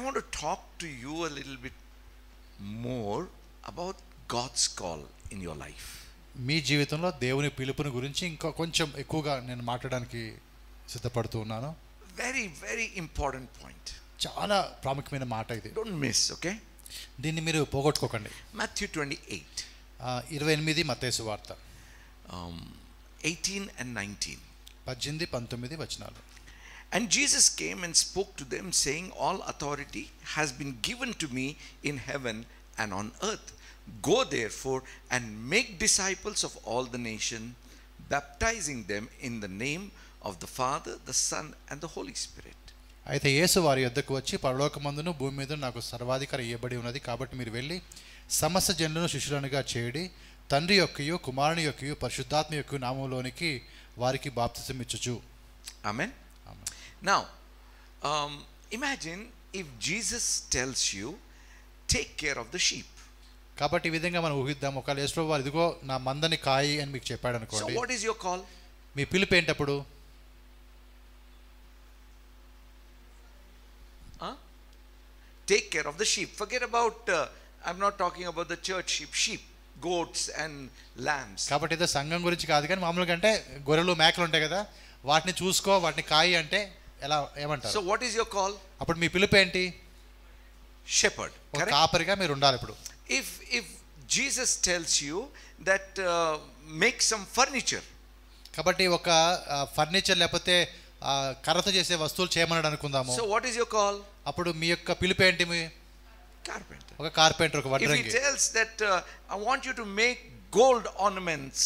want to talk to you a little bit more about God's call in your life. మీ జీవితంలో దేవుని పిలుపుని గురించి ఇంకా కొంచెం ఎక్కువగా నేను మాట్లాడడానికి సిద్ధపడుతూ ఉన్నాను. Very important point. చాలా ప్రాముఖ్యమైన మాట ఇది. Don't miss, okay? దీన్ని మీరు పోగొట్టుకోకండి. Matthew 28. 28 మత్తయి సువార్త 18 and 19. 18-19 వచనాలు. And Jesus came and spoke to them, saying, all authority has been given to me in heaven and on earth. Go therefore and make disciples of all the nations, baptizing them in the name of the Father, the Son, and the Holy Spirit. అయితే యేసు వారి యొద్దకు వచ్చి పరలోకమందును భూమి మీద నాకు సర్వాధికారం ఇవ్వబడి ఉన్నది, కాబట్టి మీరు వెళ్ళి సమస్త జనులను శిష్యులనుగా చేయడి, తండ్రి యొక్కయు కుమారుని యొక్కయు పరిశుద్ధాత్మ యొక్క నామములోనికి వారికి బాప్తిసం ఇచ్చుచు. Amen. Now, imagine if Jesus tells you, take care of the sheep. కాబట్టి ఈ విధంగా మనం ఊహిద్దాం. ఒకవేళ యేసు ప్రభువు వారు ఇదిగో నా మందని కాయి అని మీకు చెప్పాడు అనుకోండి. So what is your call? మీ పిలుపు ఏంటప్పుడు? Take care of the sheep. Forget about I'm not talking about the church sheep, goats and lambs. కాబట్టి ఇది సంఘం గురించి కాదు, కానీ మామూలుగా అంటే గొర్రెలు మేకలు ఉంటాయి కదా, వాటిని చూసుకో, వాటిని కాయి అంటే ఎలా ఏమంటారు? So what is your call? అప్పుడు మీ పిలుపు ఏంటి? Shepherd. ఒక కాపరిగా మీరు ఉండాలి. ఇప్పుడు if Jesus tells you that make some furniture, కాబట్టి ఒక ఫర్నిచర్ లేకపోతే కర్రతో చేసే వస్తువులు చేయమన్నాడు అనుకుందాము. so what is your call? అప్పుడు మీ యొక్క పిలుపు ఏంటి? మీ carpenter. ఒక కార్పెంటర్, ఒక వడ్రంగి. If he tells that I want you to make gold ornaments,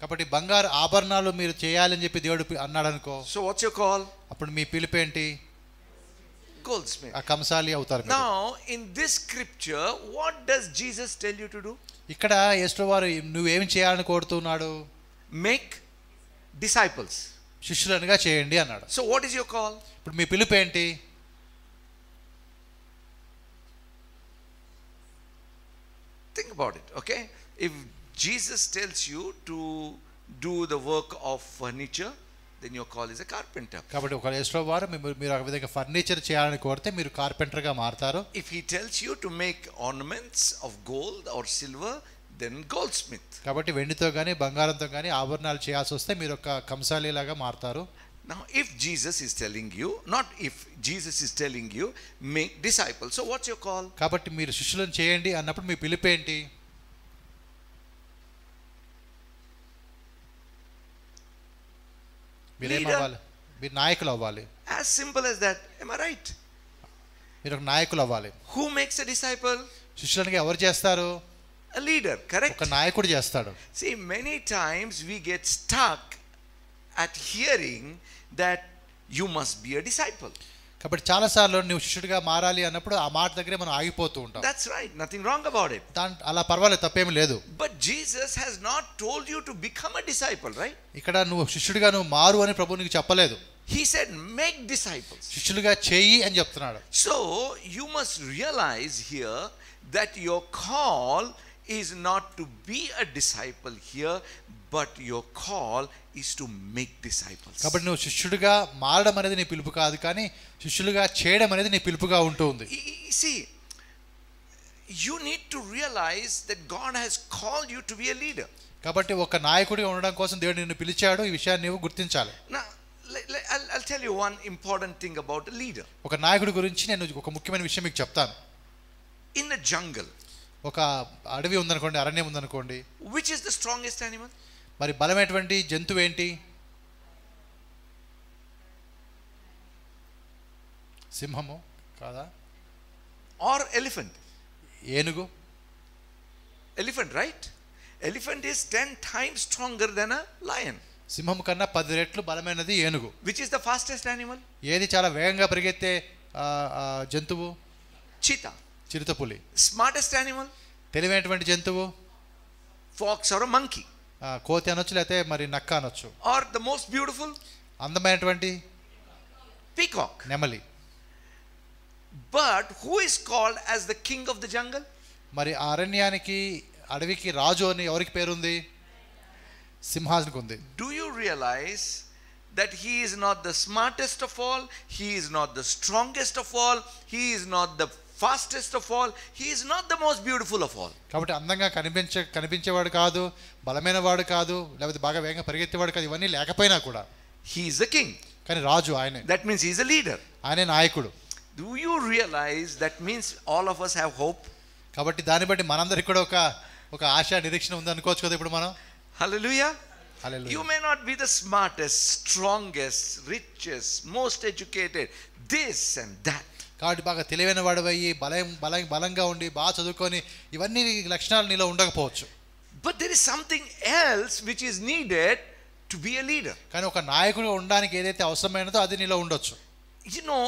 కాబట్టి బంగారు ఆభరణాలు మీరు చేయాలని చెప్పి దేవుడు అన్నాడు అనుకో, so what's your call? అప్పుడు మీ పిలుపు ఏంటి? Goldsmith. ఆ కంసాలి అవుతారు. Now in this scripture what does Jesus tell you to do? ఇక్కడ యేసు వారు నువ్వేం చేయాలని కోరుతున్నాడు? Make disciples. శిష్యులనుగా చేయండి అన్నాడు. So what is your call? ఇప్పుడు మీ పిలుపు ఏంటి? Think about it, okay? If Jesus tells you to do the work of furniture, then your call is a carpenter. కాబట్టి ఒక యేసు వారు మీరు ఆ విధంగా ఫర్నిచర్ చేయాలని కోరితే మీరు కార్పెంటర్గా మారతారు. If he tells you to make ornaments of gold or silver, then goldsmith. కాబట్టి వెండితో గాని బంగారంతో గాని ఆభరణాలు చేయాల్సి వస్తే మీరు ఒక కంసాలి లాగా మారతారు. Now if Jesus is telling you, not if Jesus is telling you, make disciples, so what's your call? కాబట్టి మీరు శిష్యులను చేయండి అన్నప్పుడు మీ పిలుపు ఏంటి? మీరేం అవ్వాలి? మీరు నాయకులు అవ్వాలి. As simple as that. Am I right? మీరు ఒక నాయకులు అవ్వాలి. Who makes a disciple? శిష్యులను ఎవరు చేస్తారు? A leader, correct? ఒక నాయకుడు చేస్తాడు. See, many times we get stuck at hearing that you must be a disciple. కాబట్టి చాలా సార్లు నువ్వు శిష్యుడిగా మారాలి అన్నప్పుడు ఆ మాట దగ్గరే మనం ఆగిపోతూ ఉంటాం. That's right, nothing wrong about it. అలా పర్వాలేదు, తప్పేమీ లేదు. But Jesus has not told you to become a disciple, right? ఇక్కడ నువ్వు శిష్యుడిగా నువ్వు మారు అని ప్రభువు నీకు చెప్పలేదు. He said make disciples. శిష్యులుగా చెయ్యి అని చెప్తున్నాడు. So you must realize here that your call is not to be a disciple here, but your call is to make disciples. కాబట్టి నువ్వు శిష్యుడిగా మారడం అనేది నీ పిలుపు కాదు, కానీ శిష్యులుగా చేయడం అనేది నీ పిలుపుగా ఉంటుంది. See, you need to realize that God has called you to be a leader. కాబట్టి ఒక నాయకుడిగా ఉండడం కోసం దేవుడు నిన్ను పిలిచాడు. ఈ విషయాన్ని నీవు గుర్తించాలి. Now I'll tell you one important thing about a leader. ఒక నాయకుడి గురించి నేను ఒక ముఖ్యమైన విషయం మీకు చెప్తాను. In the jungle, ఒక అడవి ఉందనుకోండి, అరణ్యం ఉందనుకోండి, which is the strongest animal? మరి బలమైనటువంటి జంతువు ఏంటి? సింహము కాదా? Or elephant? ఏనుగు. Elephant, right? Elephant is 10 times stronger than a lion. సింహం కన్నా 10 రెట్లు బలమైనది ఏనుగు. Which is the fastest animal? ఏది చాలా వేగంగా పరిగెత్తే జంతువు? Cheetah. చిరుతపులి. Smartest animal? తెలివైనటువంటి జంతువు? Fox or a monkey. కోతి అనొచ్చు, లేకపోతే మరి నక్క అనొచ్చు. Or the most beautiful? అందమైనటువంటి peacock. నెమలి. But who is called as the king of the jungle? మరి అరణ్యానికి అడవికి రాజు అని ఎవరికి పేరుంది? సింహానికి ఉంది. Do you realize that he is not the smartest of all, he is not the strongest of all, he is not the fastest of all, he is not the most beautiful of all. కాబట్టి అందంగా కనిపించేవాడు కాదు, బలమైన వాడు కాదు, లేకపోతే బాగా వేగంగా పరిగెత్తేవాడు కాదు, ఇవన్నీ లేకపోయినా కూడా He is the king. కానీ రాజు ఆయనే. That means he is a leader. ఆయనే నాయకుడు. Do you realize that means all of us have hope? కాబట్టి దాన్ని బట్టి మనందరికి కూడా ఒక ఆశ నిరీక్షణ ఉంది అనుకోవచ్చు కదా ఇప్పుడు మనం. Hallelujah. Hallelujah. You may not be the smartest, strongest, richest, most educated, this and that. కాబట్టి బాగా తెలివైన వాడివయ్యి బలంగా ఉండి బాగా చదువుకొని ఇవన్నీ లక్షణాలు నీలో ఉండకపోవచ్చు. But there is something else which is needed to be a leader. కానీ ఒక నాయకుడు ఉండడానికి ఏదైతే అవసరమైనదో అది నీలో ఉండొచ్చు. You know,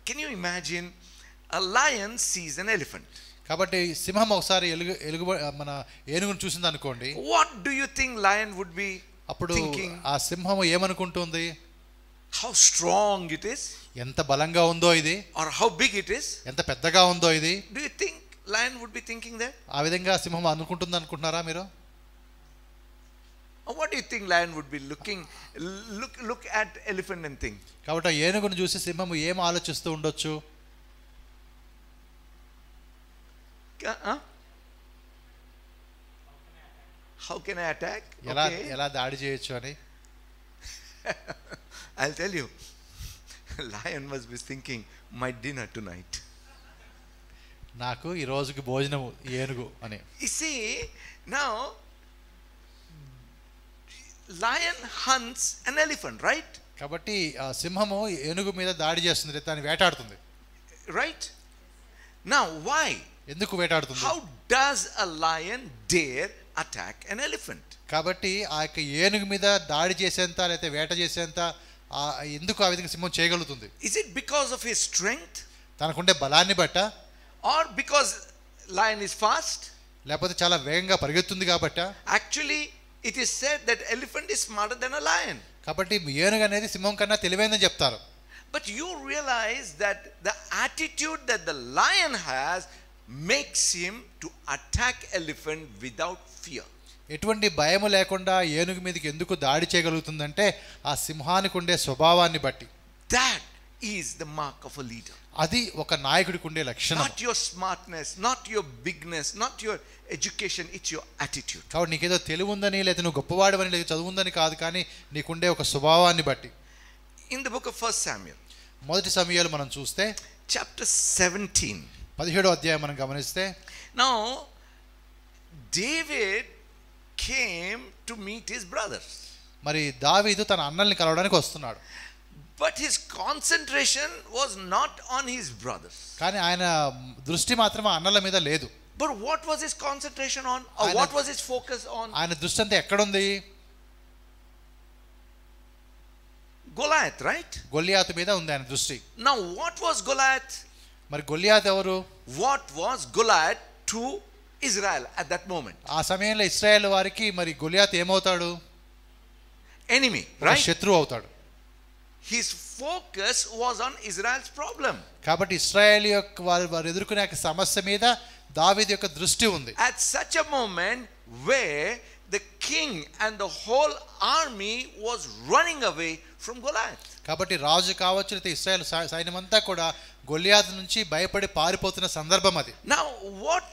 can you imagine a lion sees an elephant? కాబట్టి సింహం ఒకసారి మన ఏనుగును చూసింది అనుకోండి. What do you think lion would be అప్పుడు thinking? ఆ సింహం ఏమనుకుంటుంది? How strong it is? ఎంత బలంగా ఉందో ఇది, or how big it is? ఎంత పెద్దగా ఉందో ఇది. Do you think lion would be thinking that? ఆ విధంగా సింహం అనుకుంటుంది అనుకుంటున్నారా మీరు? Or what do you think lion would be look at elephant and think? కాబట్టి ఆ ఏనుగును చూసి సింహం ఏం ఆలోచిస్తూ ఉండొచ్చు? How can I attack? ఎలా దాడి చేయొచ్చు అని. I'll tell you, lion must be thinking my dinner tonight. నాకు ఈ రోజుకి భోజనం ఏనుగు అని. You see, now lion hunts an elephant, right? కాబట్టి ఆ సింహము ఏనుగు మీద దాడి చేస్తుంది, దాన్ని వేటాడుతుంది. Right? Now why? ఎందుకు వేటాడుతుంది? How does a lion dare attack an elephant? కాబట్టి ఆ యొక్క ఏనుగు మీద దాడి చేసేంత లేకపోతే వేట చేసేంత ఎందుకు ఆ విధంగా సింహం చేయగలుగుతుంది? Is it because of his strength? తనకుండే బలాన్ని బట్ట? Or because lion is fast? లేకపోతే చాలా వేగంగా పరిగెత్తుంది కాబట్ట? Actually, it is said that elephant is smarter than a lion. కాబట్టి ఏనుగు అనేది సింహం కన్నా తెలివైందని చెప్తారు. But you realize that the attitude that the lion has makes him to attack elephant without fear. ఎటువంటి భయం లేకుండా ఏనుగు మీదకి ఎందుకు దాడి చేయగలుగుతుందంటే ఆ సింహానికి ఉండే స్వభావాన్ని బట్టి. That is the mark of a leader. అది ఒక నాయకుడికి ఉండే లక్షణం. Not your smartness, not your bigness, not your education, it's your attitude. కాబట్టి నీకేదో తెలివి ఉందని లేదా నువ్వు గొప్పవాడివని లేదా చదువు ఉందని కాదు, కానీ నీకుండే ఒక స్వభావాన్ని బట్టి. In the book of 1 Samuel, మొదటి సమూయేలు మనం చూస్తే chapter 17, 17వ అధ్యాయం మనం గమనిస్తే, now David came to meet his brothers. మరి దావీదు తన అన్నల్ని కలవడానికి వస్తున్నాడు. But his concentration was not on his brothers. కానీ ఆయన దృష్టి మాత్రం ఆ అన్నల మీద లేదు. But what was his concentration on? Or what was his focus on? ఆయన దృష్టి అంతా ఎక్కడ ఉంది? Goliath, right? గొల్లియాతు మీద ఉంది ఆయన దృష్టి. Now what was Goliath? మరి గొల్లియాతు ఎవరు? What was Goliath to Israel at that moment? ఆ సమయంలో ఇశ్రాయేల్ వారికి మరి గొల్లియాతు ఏమవుతాడు? Enemy, right? శత్రువు అవుతాడు. His focus was on Israel's problem. కాబట్టి ఇశ్రాయేల్ యొక్క వారు ఎదుర్కొనే సమస్య మీద దావీదు యొక్క దృష్టి ఉంది. At such a moment where the king and the whole army was running away from Goliath. కాబట్టి రాజు కావచ్చు లేదా ఇశ్రాయేల్ సైన్యం అంతా కూడా గొల్లియాతు నుంచి భయపడి పారిపోతున్న సందర్భం అది. Now what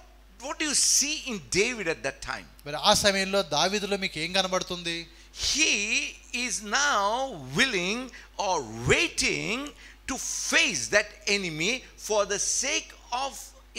do you see in David at that time? మరి ఆ సమయంలో దావీదులో మీకు ఏం కనబడుతుంది? He is now willing or waiting to face that enemy for the sake of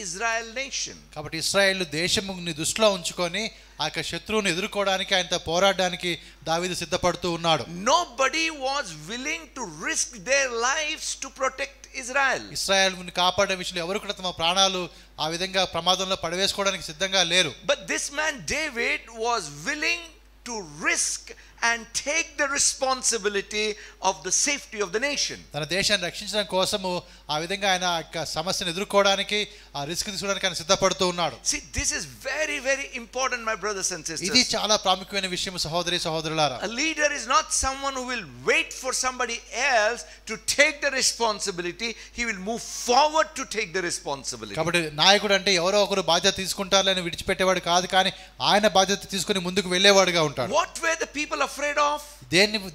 Israel nation. కాబట్టి ఇశ్రాయేలు దేశముని దృష్టిలో ఉంచుకొని ఆ యొక్క శత్రువుని ఎదుర్కోవడానికి ఆయనతో పోరాడడానికి దావీదు సిద్ధపడుతూ ఉన్నాడు. Nobody was willing to risk their lives to protect Israel. ఇశ్రాయేలుని కాపాడే విషయంలో ఎవరు కూడా తమ ప్రాణాలు ఆ విధంగా ప్రమాదంలో పడవేసుకోవడానికి సిద్ధంగా లేరు. But this man David was willing to risk and take the responsibility of the safety of the nation. తన దేశాన్ని రక్షించడం కోసము ఆ విధంగా ఆయన సమస్యను ఎదుర్కోవడానికి ఆ రిస్క్ తీసుకోవడానికి ఆయన సిద్ధపడుతూ ఉన్నాడు. See, this is very very important, my brothers and sisters. ఇది చాలా ప్రాముఖ్యమైన విషయం సహోదరి సహోదరులారా. A leader is not someone who will wait for somebody else to take the responsibility. He will move forward to take the responsibility. కాబట్టి నాయకుడు అంటే ఎవరో ఒకరు బాధ్యత తీసుకుంటారని విడిచిపెట్టేవాడు కాదు, కానీ ఆయన బాధ్యత తీసుకొని ముందుకు వెళ్ళేవాడుగా ఉంటాడు. What were the people of afraid of?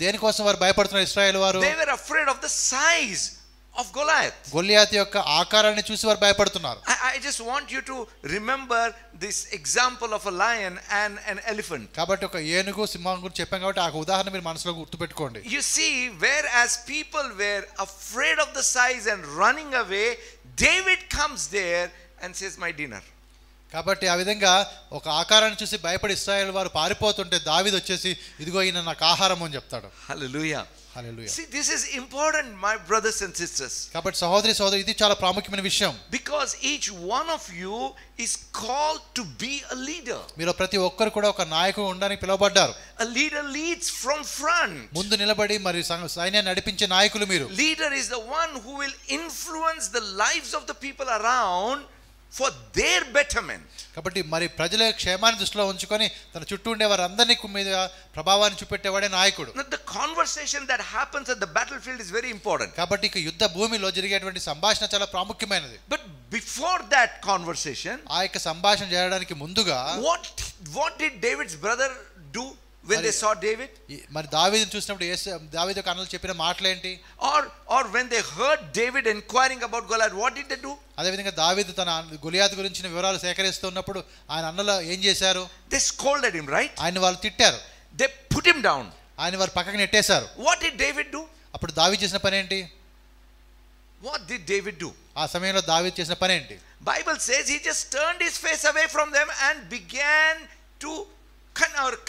దేనికోసం వారు భయపడుతున్నారు ఇశ్రాయేలు వారు? They were afraid of the size of Goliath. గొలియాతు యొక్క ఆకారాన్ని చూసి వారు భయపడుతున్నారు. I just want you to remember this example of a lion and an elephant. కాబట్టి ఒక ఏనుగు సింహం గురించి చెప్పాం కాబట్టి ఆ ఉదాహరణ మీరు మనసులో గుర్తుపెట్టుకోండి. You see, whereas people were afraid of the size and running away, David comes there and says, my dinner. కాబట్టి ఆ విధంగా ఒక ఆకారాన్ని చూసి భయపడి ఇశ్రాయేలు వారు పారిపోతుంటే దావీదు వచ్చేసి ఇదిగో ఈయన నాకు ఆహారం అని చెప్తాడు. Hallelujah. Hallelujah. See, this is important, my brothers and sisters. కాబట్టి సహోదరి ఇది చాలా ప్రాముఖ్యమైన విషయం. Because each one of you is called to be a leader. మీరు ప్రతి ఒక్కరు కూడా ఒక నాయకుడు ఉండడానికి పిలువబడ్డారు. A leader leads from front. ముందు నిలబడి మరి సైన్యాన్ని నడిపించే నాయకులు మీరు. Leader is the one who will influence the lives of the people around for their betterment. కాబట్టి మరి ప్రజల క్షేమాన్ని దృష్టిలో ఉంచుకొని తన చుట్టూ ఉండే వారందరినీ మీద ప్రభావాన్ని చూపెట్టేవాడే నాయకుడు. The conversation that happens at the battlefield is very important. కాబట్టి ఇక యుద్ధ భూమిలో జరిగేటువంటి సంభాషణ చాలా ప్రాముఖ్యమైనది. But before that conversation, ఆ యొక్క సంభాషణ చేయడానికి ముందుగా what did David's brother do when they saw David? మరి దావీదును చూసినప్పుడు దావీదు యొక్క అన్నలు చెప్పిన మాటలేంటి? Or when they heard David inquiring about Goliath, what did they do? అదే విధంగా దావీదు తన గొలియాతు గురించిన వివరాలు సేకరిస్తున్నప్పుడు ఆయన అన్నలు ఏం చేశారు? They scolded him, right? ఆయన వాళ్ళు తిట్టారు. They put him down. ఆయన వారు పక్కకి నెట్టేశారు. What did David do? అప్పుడు దావీదు చేసిన పని ఏంటి? What did David do? ఆ సమయంలో దావీదు చేసిన పని ఏంటి? Bible says he just turned his face away from them and began to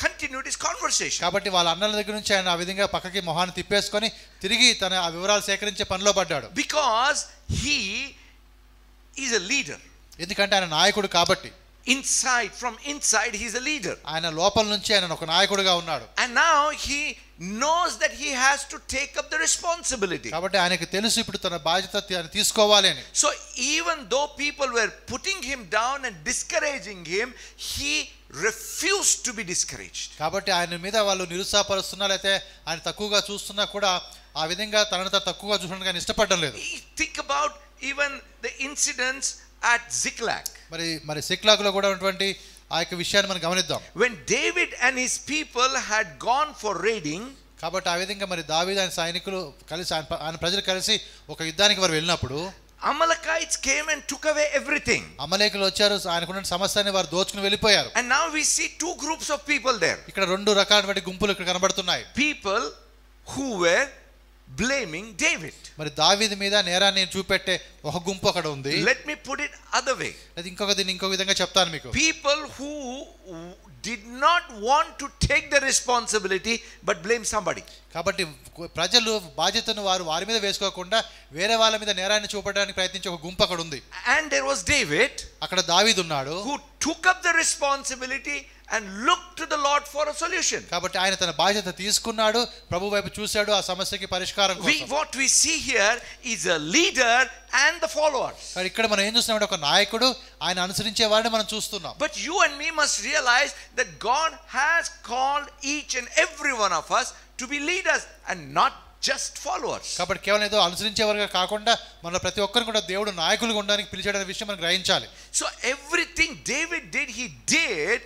continued his conversation. కాబట్టి వాళ్ళ అన్నల దగ్గర నుంచి ఆయన ఆ విధంగా పక్కకి మొహాన్ని తిప్పేసుకొని తిరిగి తన ఆ వివరాలు సేకరించే పనిలో పడ్డాడు. Because he is a leader. ఎందుకంటే ఆయన నాయకుడు కాబట్టి. From inside he is a leader. ఆయన లోపల నుంచి ఆయన ఒక నాయకుడిగా ఉన్నాడు. And now he knows that he has to take up the responsibility. కాబట్టి ఆయనకు తెలుసు ఇప్పుడు తన బాధ్యత తీసుకోవాలి అని. So even though people were putting him down and discouraging him, he refused to be discouraged. కాబట్టి ఆయన మీద వాళ్ళు నిరుత్సాహపరుస్తున్నా లేతే ఆయన తక్కువగా చూస్తున్నా కూడా ఆ విధంగా తనను తక్కువగా చూడడానికి ఆయన ఇష్టపడడం లేదు. Think about even the incidents at Ziklag. మరి సిక్లాగ్లో కూడా ఉన్నటువంటి ఆ యొక్క విషయాన్ని మనం గమనిద్దాం. When David and his people had gone for raiding, కాబట్టి ఆ విధంగా మరి దావీదు ఆయన సైనికులు కలిసి ఆయన ప్రజలు కలిసి ఒక యుద్ధానికి వారు వెళ్ళినప్పుడు Amalekites came and took away everything. అమలేకులు వచ్చారు, ఆయనకున్న సమస్తాన్ని వారు దోచుకుని వెళ్ళిపోయారు. And now we see two groups of people there. ఇక్కడ రెండు రకాలైన గుంపులు ఇక్కడ కనబడుతున్నాయి. People who were blaming David. మరి దావీదు మీద నేరాన్ని చూపెట్టే ఒక గుంపు అక్కడ ఉంది. Let me put it other way. అది ఇంకొక విధంగా చెప్తాను మీకు. People who did not want to take the responsibility but blame somebody. కాబట్టి ప్రజలు బాధ్యతను వారి మీద వేసుకోకుండా వేరే వాళ్ళ మీద నేరాన్ని చూపడానికి ప్రయత్నించే ఒక గుంపు అక్కడ ఉంది. And there was David, అక్కడ దావీదు ఉన్నాడు, who took up the responsibility and looked to the Lord for a solution. కాబట్టి ఆయన తన బాధ్యత తీసుకున్నాడు, ప్రభు వైపు చూశాడు ఆ సమస్యకి పరిష్కారం కోసం. What we see here is a leader and the followers. మరి ఇక్కడ మనం ఏం చూస్తున్నామంటే ఒక నాయకుడు, ఆయన అనుసరించే వారిని మనం చూస్తున్నాం. But you and me must realize that God has called each and every one of us to be leaders and not just followers. కాబట్టి కేవలం ఏదో అనుసరించేవారుగా కాకుండా మన ప్రతి ఒక్కరు కూడా దేవుడు నాయకులుగా ఉండడానికి పిలిచాడనే విషయం మనం గ్రహించాలి. So everything David did, he did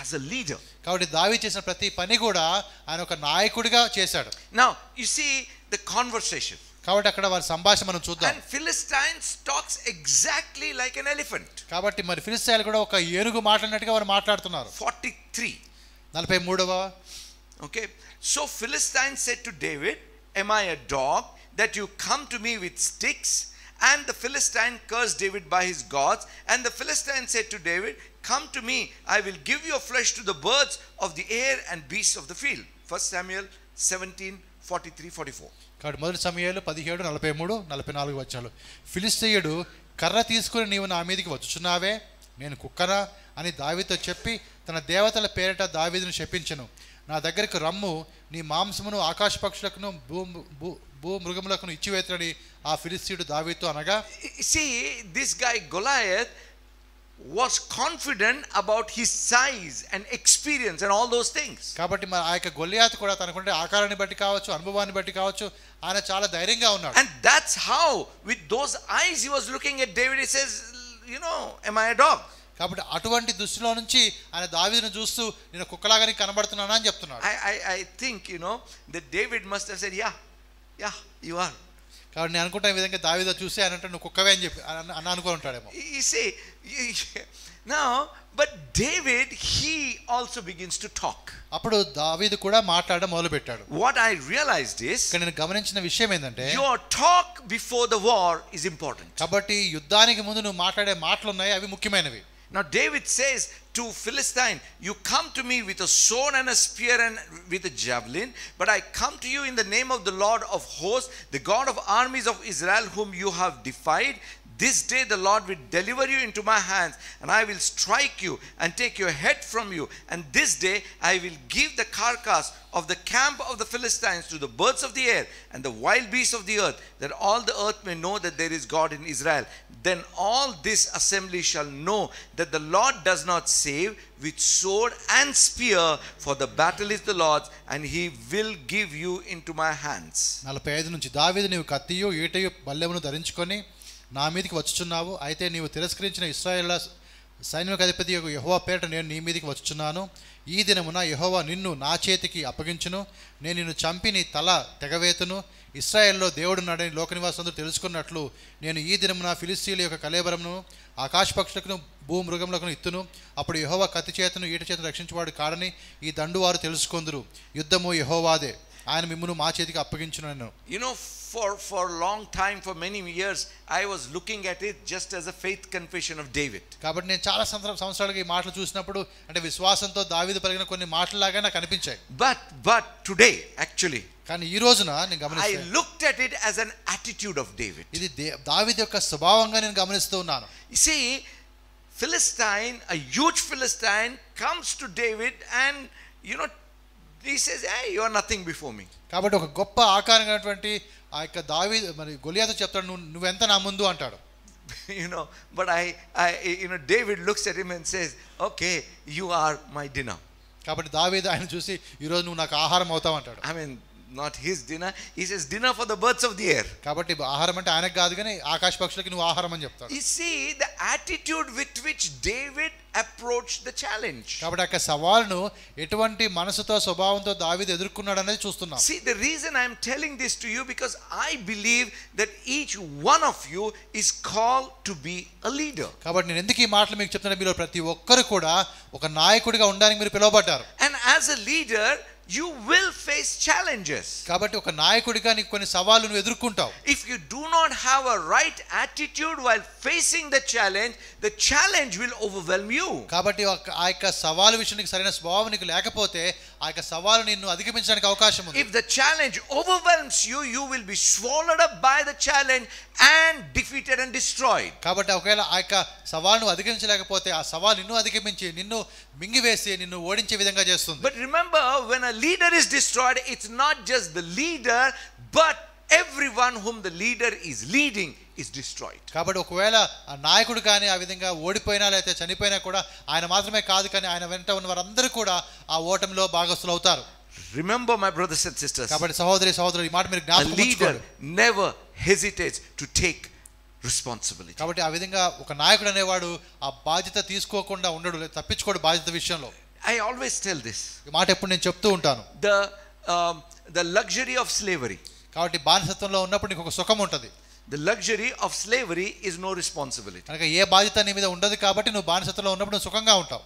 as a leader. కాబట్టి దావీదు చేసిన ప్రతి పని కూడా ఆయన ఒక నాయకుడిగా చేశాడు. Now you see the conversation. కాబట్టి అక్కడ వారి సంభాషణ మనం చూద్దాం. And Philistines talks exactly like an elephant. కాబట్టి మరి ఫిలిష్తీయులు కూడా ఒక ఏనుగు మాట్లాడినట్టుగా వారు మాట్లాడుతున్నారు. 43. 43వ. Okay. So Philistines said to David, am I a dog that you come to me with sticks? And the Philistine cursed David by his gods. And the Philistine said to David, come to me, I will give your flesh to the birds of the air and beasts of the field. 1 Samuel 17:43-44. కాబట్టి మొదటి సమూయేలు 17:43-44 వచనాలు. ఫిలిష్తీయుడు కర్ర తీసుకుని నీవు నా మీదకి వచ్చుచున్నావే, నేను కుక్కనా అని దావీదుతో చెప్పి తన దేవతల పేరిట దావీదును శపించెను. నా దగ్గరకు రమ్ము, నీ మాంసమును ఆకాశ పక్షులకును భూ మృగములకును ఇచ్చివేతని ఆ ఫిలిష్తీయుడు దావీదుతో అనగా. See, this guy Goliath was confident about his size and experience and all those things. కాబట్టి మరి ఆ యొక్క గొలియాతు కూడా తనకుండే ఆకారాన్ని బట్టి కావచ్చు, అనుభవాన్ని బట్టి కావచ్చు, ఆయన చాలా ధైర్యంగా ఉన్నాడు. And that's how with those eyes he was looking at David. He says, you know, am I a dog? కాబట్టి అటువంటి దృష్టిలో నుంచి ఆయన దావీదును చూస్తూ నేను కుక్కలాగానే కనబడుతున్నానా అని చెప్తున్నాడు. I think, that David must have said, yeah, you are. కాబట్టి నేను అనుకుంటా ఈ విధంగా దావీదు చూసి ఆయన అంటే నువ్వు కుక్కవే అని చెప్పి అని అనుకుని ఉంటాడేమో. You see, now, but David, he also begins to talk. అప్పుడు దావీదు కూడా మాట్లాడడం మొదలు పెట్టాడు. What I realized is, నేను గమనించిన విషయం ఏంటంటే your talk before the war is important. కాబట్టి యుద్ధానికి ముందు నువ్వు మాట్లాడే మాటలు ఉన్నాయి, అవి ముఖ్యమైనవి. Now David says to Philistine, you come to me with a sword and a spear and with a javelin, but I come to you in the name of the Lord of hosts, the God of armies of Israel, whom you have defied. This day the Lord will deliver you into my hands, and I will strike you and take your head from you. And this day I will give the carcass of the camp of the Philistines to the birds of the air and the wild beasts of the earth, that all the earth may know that there is God in Israel. Then all this assembly shall know that the Lord does not save with sword and spear, for the battle is the Lord's, and he will give you into my hands. 45 నుంచి దావీదు నీవు కత్తియు ఈటయు బల్లెమును ధరించుకొని నా మీదికి వచ్చుచున్నావు. అయితే నీవు తిరస్కరించిన ఇశ్రాయేలు సైన్యకు అధిపతి యెహోవా పేరిట నేను నీ మీదికి వచ్చుచున్నాను. ఈ దినమున యెహోవా నిన్ను నా చేతికి అప్పగించును. నేను నిన్ను చంపి నీ తల తెగవేతును. ఇశ్రాయేల్లో దేవుడున్నాడని లోకనివాసులందరూ తెలుసుకున్నట్లు నేను ఈ దినమున ఫిలిస్తీయుల యొక్క కళేబరమును ఆకాశ పక్షులకు భూమృగములకు ఇత్తును. అప్పుడు యెహోవా కత్తి చేతను ఈట చేతను రక్షించువాడు కాడని ఈ దండువారు తెలుసుకొందురు. యుద్ధము యెహోవాదే, ఆయన మిమ్మును మా చేతికి అప్పగించును. For a long time, for many years, I was looking at it just as a faith confession of David. కాబట్టి నేను చాలా సంవత్సరాలుగా ఈ మాటలు చూసినప్పుడు అంటే విశ్వాసంతో దావీదు పలికిన కొన్ని మాటలాగా నాకు అనిపించాయి. But today, actually, కానీ ఈ రోజున నేను గమనిస్తాను, I looked at it as an attitude of David. ఇది దావీదు యొక్క స్వభావంగా నేను గమనిస్తూ ఉన్నాను. You see, Philistine, a huge Philistine, comes to David and he says, hey, you are nothing before me. కాబట్టి ఒక గొప్ప ఆకారంగాటువంటి ఆ యొక్క దావీదు మరి గొలియాతు చెప్తాడు, నువ్వెంత నా ముందు అంటాడు. But David looks at him and says, okay, you are my dinner. కాబట్టి దావీదు ఆయన చూసి ఈ రోజు నువ్వు నాకు ఆహారం అవుతావు అంటాడు. I mean, not his dinner, he says dinner for the birds of the air. కాబట్టి ఆహారం అంటే ఆయనకు కాదు కానీ ఆకాశ పక్షులకి నువ్వు ఆహారం అని చెప్తాడు. You see the attitude with which David approached the challenge. కాబట్టి ఆ సవాలును ఎటువంటి మనసుతో స్వభావంతో దావీదు ఎదుర్కొన్నాడు అనేది చూస్తున్నాం. See, the reason I am telling this to you, because I believe that each one of you is called to be a leader. కాబట్టి నేను ఎందుకు ఈ మాటలు మీకు చెప్తున్నా, మీలో ప్రతి ఒక్కరు కూడా ఒక నాయకుడిగా ఉండడానికి మీరు పిలువబడ్డారు. And as a leader you will face challenges. కాబట్టి ఒక నాయకుడిగా నీకు కొన్ని సవాళ్లు నువ్వు ఎదుర్కొంటావు. If you do not have a right attitude while facing the challenge will overwhelm you. కాబట్టి ఆ యొక్క సవాలు విషయానికి సరైన స్వభావం నీకు లేకపోతే ఆ యొక్క సవాలు నిన్ను అధిగమించడానికి అవకాశం ఉంది. If the challenge overwhelms you, you will be swallowed up by the challenge and defeated and destroyed. కాబట్టి ఒకవేళ ఆ యొక్క సవాలును అధిగమించలేకపోతే ఆ సవాలు నిన్ను అధిగమించి నిన్ను మింగివేసి నిన్ను ఓడించే విధంగా చేస్తుంది. But remember, when a leader is destroyed, it's not just the leader, but everyone whom the leader is leading is destroyed. కాబట్టి ఒకవేళ ఆ నాయకుడు కానీ ఆ విధంగా ఓడిపోయినా లేకపోతే చనిపోయినా కూడా ఆయన మాత్రమే కాదు కానీ ఆయన వెంట ఉన్న వారందరూ కూడా ఆ ఓటమిలో భాగస్తులు అవుతారు. Remember, my brothers and sisters, కాబట్టి సహోదరులు ఈ మాట మీరు జ్ఞాపకం ఉంచుకోండి. A leader never hesitates to take responsibility. కాబట్టి ఆ విధంగా ఒక నాయకుడు అనేవాడు ఆ బాధ్యత తీసుకోకుండా ఉండడు, తప్పించుకోడు బాధ్యత విషయంలో. I always tell this. ఈ మాట ఎప్పుడు నేను చెప్తూ ఉంటాను. The luxury of slavery. కాబట్టి బానిసత్వంలో ఉన్నప్పుడు నీకు ఒక సుఖం ఉంటుంది. The luxury of slavery is no responsibility. కనుక ఏ బాధ్యత నీ మీద ఉండదు కాబట్టి నువ్వు బానిసత్వంలో ఉన్నప్పుడు నువ్వు సుఖంగా ఉంటావు.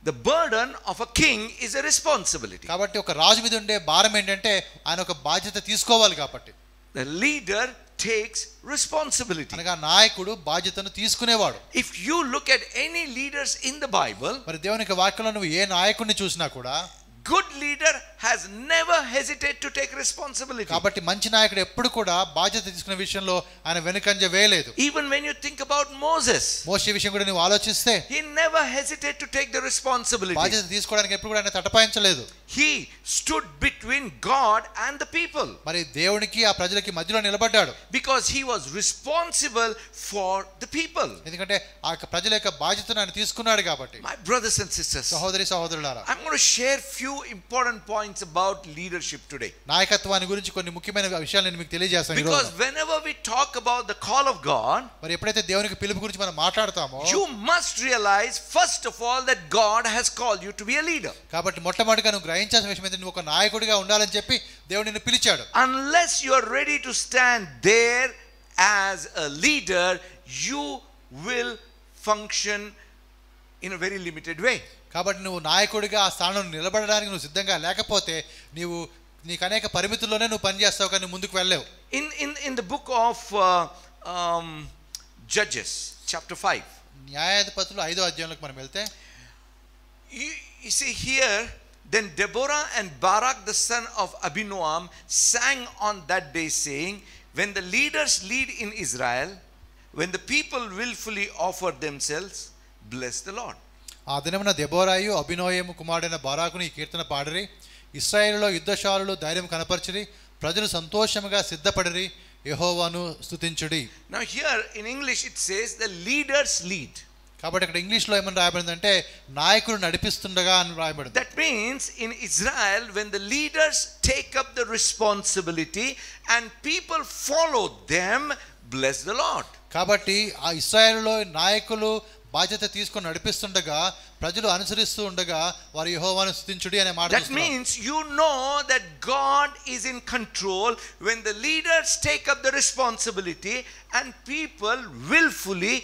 The burden of a king is a responsibility. కాబట్టి ఒక రాజు మీద ఉండే భారం ఏంటంటే ఆయన ఒక బాధ్యత తీసుకోవాలి. కాబట్టి the leader takes responsibility. అనగా నాయకుడు బాధ్యతను తీసుకునేవాడు. If you look at any leaders in the Bible, మరి దేవుని యొక్క వాక్యంలో నువ్వు ఏ నాయకుడిని చూసినా కూడా good leader has never hesitated to take responsibility. కాబట్టి మంచి నాయకుడు ఎప్పుడు కూడా బాధ్యత తీసుకునే విషయంలో ఆయన వెనుకంజ వేయలేదు. Even when you think about Moses, మోషే విషయం కూడా నువ్వు ఆలోచిస్తే he never hesitated to take the responsibility. బాధ్యత తీసుకోవడానికి ఎప్పుడు కూడా ఆయన తటపాయించలేదు. He stood between God and the people. మరి దేవునికి ఆ ప్రజలకి మధ్యలో నిలబడ్డాడు. Because he was responsible for the people. ఎందుకంటే ఆ ప్రజల యొక్క బాధ్యతను ఆయన తీసుకున్నాడు కాబట్టి. My brothers and sisters, సహోదరులారా, I'm going to share few important points points about leadership today. నాయకత్వాన్ని గురించి కొన్ని ముఖ్యమైన విషయాలు నేను మీకు తెలియజేస్తాను ఈ Because రోజు. whenever we talk about the call of God, మరి ఎప్పుడైతే దేవునికి పిలుపు గురించి మనం మాట్లాడతామో you must realize first of all that God has called you to be a leader. కాబట్టి మొట్టమొదటిగా నువ్వు గ్రహించాల్సిన విషయం ఏంటంటే నువ్వు ఒక నాయకుడిగా ఉండాలని చెప్పి దేవుడు నిన్ను పిలిచాడు. Unless you are ready to stand there as a leader, you will function in a very limited way. కాబట్టి నువ్వు నాయకుడిగా ఆ స్థానంలో నిలబడడానికి నువ్వు సిద్ధంగా లేకపోతే నీకు అనేక పరిమితుల్లోనే నువ్వు పనిచేస్తావు కానీ ముందుకు వెళ్ళలేవు. In the book of Judges chapter 5, న్యాయాధిపతులు 5వ అధ్యాయంలోకి మనం వెళ్తే you see here, then Deborah and Barak the son of Abinoam sang on that day saying, when the leaders lead in Israel, when the people willfully offer themselves, bless the Lord. ఆ దినమున దెబోరాయు అభినోయము కుమారుడైన బారాకును ఈ కీర్తన పాడిరి. ఇశ్రాయేలులో యుద్ధశాలులు ధైర్యం కనపరిచిరి, ప్రజలు సంతోషముగా సిద్ధపడిరి, యెహోవాను స్తుతించుడి. Now here in English it says the leaders lead. కాబట్టి ఇక్కడ ఇంగ్లీష్లో ఏమని రాయబడిందంటే నాయకుడు నడిపిస్తుండగా అని రాయబడింది. That means in Israel when the leaders take up the responsibility and people follow them, bless the Lord. కాబట్టి ఆ ఇశ్రాయేలులో నాయకులు బాధ్యత తీసుకొని నడిపిస్తుండగా ప్రజలు అనుసరిస్తూ ఉండగా వారు యెహోవాను స్తుతించుడి అనే మాట. That means you know that God is in control when the leaders take up the responsibility and people willfully,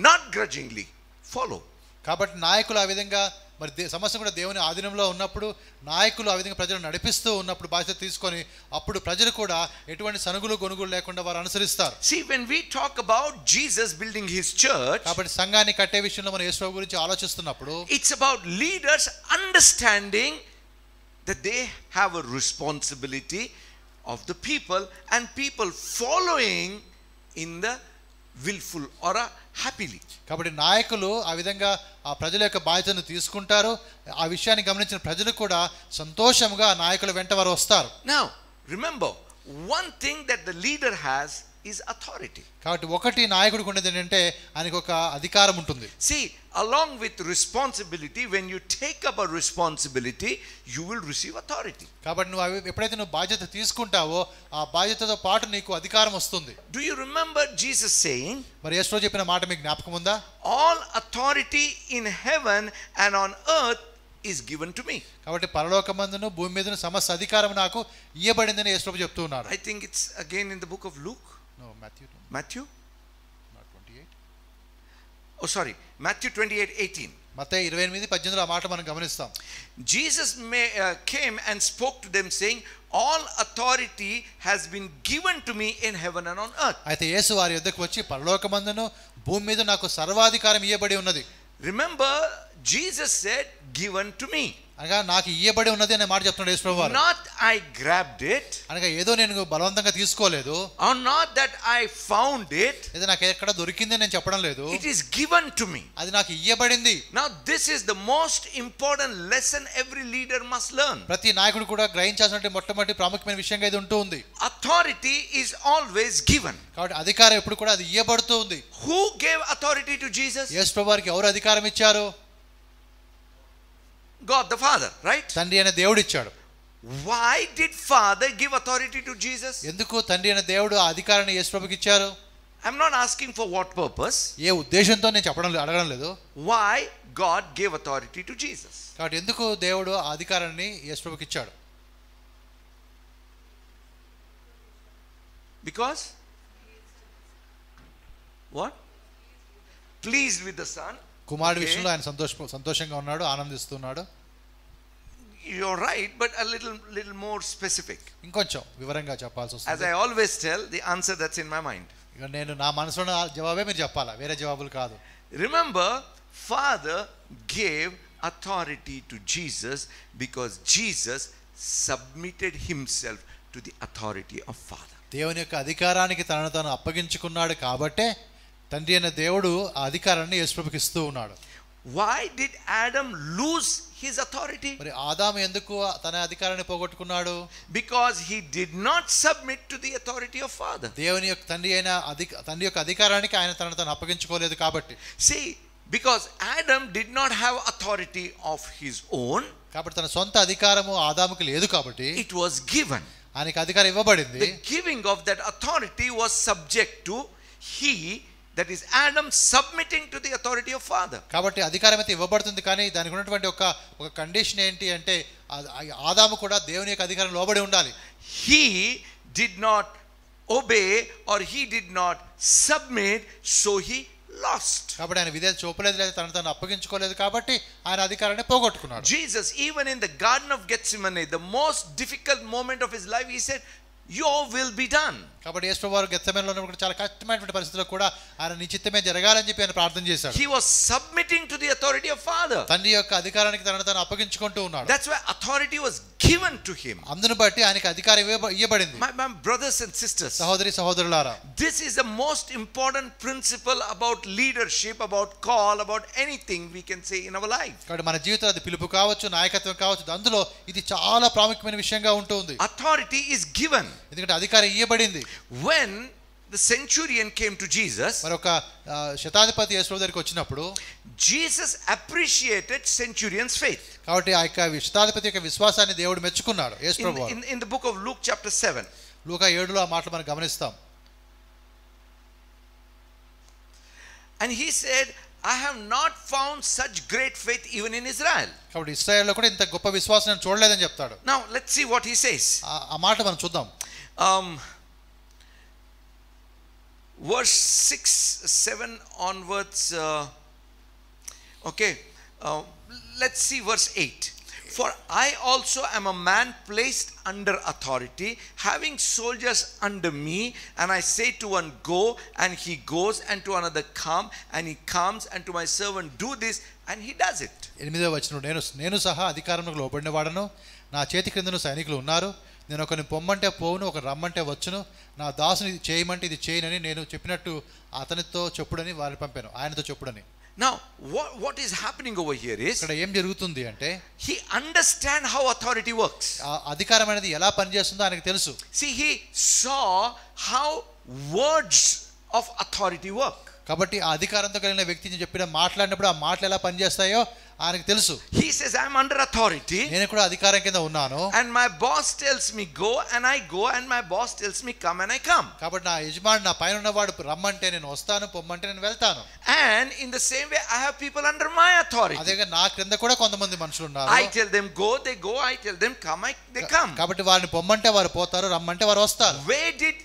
not grudgingly follow. కాబట్టి నాయకులు ఆ విధంగా మరి సమస్య కూడా దేవుని ఆధీనంలో ఉన్నప్పుడు నాయకులు ఆ విధంగా ప్రజలు నడిపిస్తూ ఉన్నప్పుడు బాధ్యత తీసుకొని అప్పుడు ప్రజలు కూడా ఎటువంటి సనుగులు గొనుగులు లేకుండా వారు అనుసరిస్తారు. See, when we talk about Jesus building his church, కాబట్టి సంఘాన్ని కట్టే విషయంలో మనం యేసు ప్రభు గురించి ఆలోచిస్తున్నప్పుడు it's about leaders understanding that they have a responsibility of the people and people following in the willful or happily. కాబట్టి నాయకులు ఆ విధంగా ఆ ప్రజల యొక్క బాధ్యతను తీసుకుంటారు. ఆ విషయాన్ని గమనించిన ప్రజలు కూడా సంతోషంగా నాయకుల వెంట వారు వస్తారు. Now remember, one thing that the leader has is authority. కాబట్టి ఒకటి నాయకుడికి ఉండేది ఏంటంటే ఆయనకు ఒక అధికారం ఉంటుంది. See, along with responsibility, when you take up a responsibility, you will receive authority. కాబట్టి నువ్వు ఎప్పుడైతే నువ్వు బాధ్యత తీసుకుంటావో ఆ బాధ్యతతో పాటు నీకు అధికారం వస్తుంది. Do you remember Jesus saying, మరి యేసు చెప్పిన మాట మీకు జ్ఞాపకం ఉందా? all authority in heaven and on earth is given to me. కాబట్టి పరలోకమందును భూమి మీదను సమస్త అధికారం నాకు ఇయ్యబడిందని యేసు ప్రభు చెప్తూ ఉన్నారు. I think it's again in the book of Luke. No, Matthew. Matthew? Not 28. Oh, sorry. Matthew 28:18. మత్తయి 28:18 ఆ మాట మనం గమనిస్తాం. Jesus came and spoke to them saying, all authority has been given to me in heaven and on earth. అయితే యేసు వారి యొద్దకు వచ్చి పరలోకమందును భూమి మీద నాకు సర్వాధికారం ఇయ్యబడి ఉన్నది. Remember, Jesus said, given to me. అనగా నాకు ఇయ్యబడి ఉన్నది అనే మాట చెప్తున్నాడు యేసు ప్రభువు. Not I grabbed it. అనగా ఏదో నేను బలవంతంగా తీసుకోలేదు. Or not that I found it. ఏదో నాకు ఎక్కడ దొరికింది నేను చెప్పడం లేదు. It is given to me. అది నాకు ఇయ్యబడింది. Now this is the most important lesson every leader must learn. ప్రతి నాయకుడు కూడా గ్రహించాల్సిన మొట్టమొదటి ప్రాముఖ్యమైన విషయంగా ఇది ఉంటూ ఉంది. Authority is always given. కాబట్టి అధికారం ఎప్పుడు కూడా అది ఇయ్యబడుతూ ఉంది. Who gave authority to Jesus? యేసు ప్రభువుకి ఎవరు అధికారం ఇచ్చారు? God the Father, right? తండ్రి అయిన దేవుడు ఇచ్చాడు. Why did Father give authority to Jesus? ఎందుకు తండ్రి అయిన దేవుడు ఆ అధికారాన్ని యేసు ప్రభువుకి ఇచ్చారు? I'm not asking for what purpose. ఏ ఉద్దేశంతో నేను అడగడం లేదు. Why God gave authority to Jesus? కాబట్టి ఎందుకు దేవుడు ఆ అధికారాన్ని యేసు ప్రభువుకి ఇచ్చాడు? Because what? Pleased with the Son. కుమారుడి విషయంలో ఆయన సంతోషంగా ఉన్నాడు, ఆనందిస్తున్నాడు. You're right, but a little more specific. ఇంకొంచెం వివరంగా చెప్పాల్సి వస్తుంది. As I always tell, the answer that's in my mind. ఇక నేను నా మనసులో జవాబే మీరు చెప్పాలా, వేరే జవాబులు కాదు. Remember, Father gave authority to Jesus because Jesus submitted himself to the authority of Father. దేవుని యొక్క అధికారానికి తనను తాను అప్పగించుకున్నాడు కాబట్టే తండ్రి అయిన దేవుడు ఆ అధికారాన్ని యేసు ప్రభువుకి ఇస్తూ ఉన్నాడు. Why did Adam lose his authority? మరి ఆదాము ఎందుకు తన అధికారాన్ని పోగొట్టుకున్నాడు? Because he did not submit to the authority of Father. దేవుని యొక్క తండ్రి యొక్క అధికారానికి ఆయన తనను తాను అప్పగించుకోలేదు కాబట్టి. See, Because Adam did not have authority of his own. కాబట్టి తన సొంత అధికారము ఆదాముకి లేదు కాబట్టి It was given. ఆయనకి అధికారం ఇవ్వబడింది. The giving of that authority was subject to he, that is Adam, submitting to the authority of father. కాబట్టి అధికారం అయితే ఇవ్వబడుతుంది కానీ దానికి ఉన్నటువంటి ఒక కండిషన్ ఏంటి అంటే ఆదాము కూడా దేవుని యొక్క అధికారం లోబడి ఉండాలి. He did not obey or he did not submit, so he lost. కాబట్టి ఆయన విధేయత చూపలేదు, లేదా తను అప్పగించుకోలేదు కాబట్టి ఆయన అధికారాన్ని పోగొట్టుకున్నాడు. Jesus, even in the Garden of Gethsemane, the most difficult moment of his life, he said, your will be done. కాబట్టి యేసు ప్రభువు గెత్సేమనేలో ఉన్నప్పుడు చాలా కష్టమైనటువంటి పరిస్థితుల్లో కూడా ఆయన నీ చిత్తమే జరగాలని చెప్పి ఆయన ప్రార్థన చేశాడు. He was submitting to the authority of father. తండ్రి యొక్క అధికారానికి తను అప్పగించుకుంటూ ఉన్నాడు. That's why authority was given to him. అందును బట్టి ఆయనకి అధికారం ఇవ్వబడింది. My brothers and sisters, సహోదరి సహోదరులారా, this is the most important principle about leadership, about call, about anything we can say in our life. కాబట్టి మన జీవితంలో అది పిలుపు కావచ్చు, నాయకత్వం కావచ్చు, అందులో ఇది చాలా ప్రాముఖ్యమైన విషయంగా ఉంటుంది. Authority is given. ఎందుకంటే అధికారం ఇవ్వబడింది. When the centurion came to Jesus, మరొక శతాధిపతి యేసు ప్రభు దగ్గరికి వచ్చినప్పుడు Jesus appreciated centurion's faith. కాబట్టి ఆ యొక్క శతాధిపతి యొక్క విశ్వాసాన్ని దేవుడు మెచ్చుకున్నాడు యేసు ప్రభువు. In the book of Luke chapter 7, లూకా 7లో ఆ మాటలు మనం గమనిస్తాం. and he said, I have not found such great faith even in Israel. కాబట్టి ఇశ్రాయేలులో కూడా ఇంత గొప్ప విశ్వాసం నేను చూడలేదని చెప్తాడు. Now let's see what he says. ఆ మాట మనం చూద్దాం. Verse 6, 7 onwards. Let's see verse 8. For I also am a man placed under authority, having soldiers under me, and I say to one, go, and he goes, and to another, come, and he comes, and to my servant, do this, and he does it. 8వ వచనం, నేను సహా అధికారములకు లోబడిన వాడను, నా చేతి క్రిందను సైనికులు ఉన్నారు, నేను ఒకరిని పొమ్మంటే పోవును, ఒకరు రమ్మంటే వచ్చును, నా దాసుని ఇది చేయమంటే ఇది చేయనని నేను చెప్పినట్టు అతనితో చెప్పుడని వారిని పంపాను, ఆయనతో చెప్పుడని. Now what is happening over here is, ఇక్కడ ఏం జరుగుతుంది అంటే he understand how authority works. అధికారం అనేది ఎలా పనిచేస్తుందో ఆయనకు తెలుసు. See, he saw how words of authority work. కాబట్టి ఆ అధికారంతో కలిగిన వ్యక్తిని మాట్లాడినప్పుడు ఆ మాటలు ఎలా పనిచేస్తాయో ఆయనకు తెలుసు. He says, I am under authority, నేను కూడా అధికారం కింద ఉన్నాను, and my boss tells me go, and I go, and my boss tells me come, and I come. కాబట్టి నా యజమాని నా పైన ఉన్నవాడు రమ్మంటే నేను వస్తాను, పొమ్మంటే నేను వెళ్తాను. And in the same way I have people under my authority. అదేగా నా క్రింద కూడా కొంతమంది మనుషులు ఉన్నారు. I tell them go, they go. I tell them come, they come. కాబట్టి వారిని పొమ్మంటే వారు పోతారు, రమ్మంటే వారు వస్తారు. Where did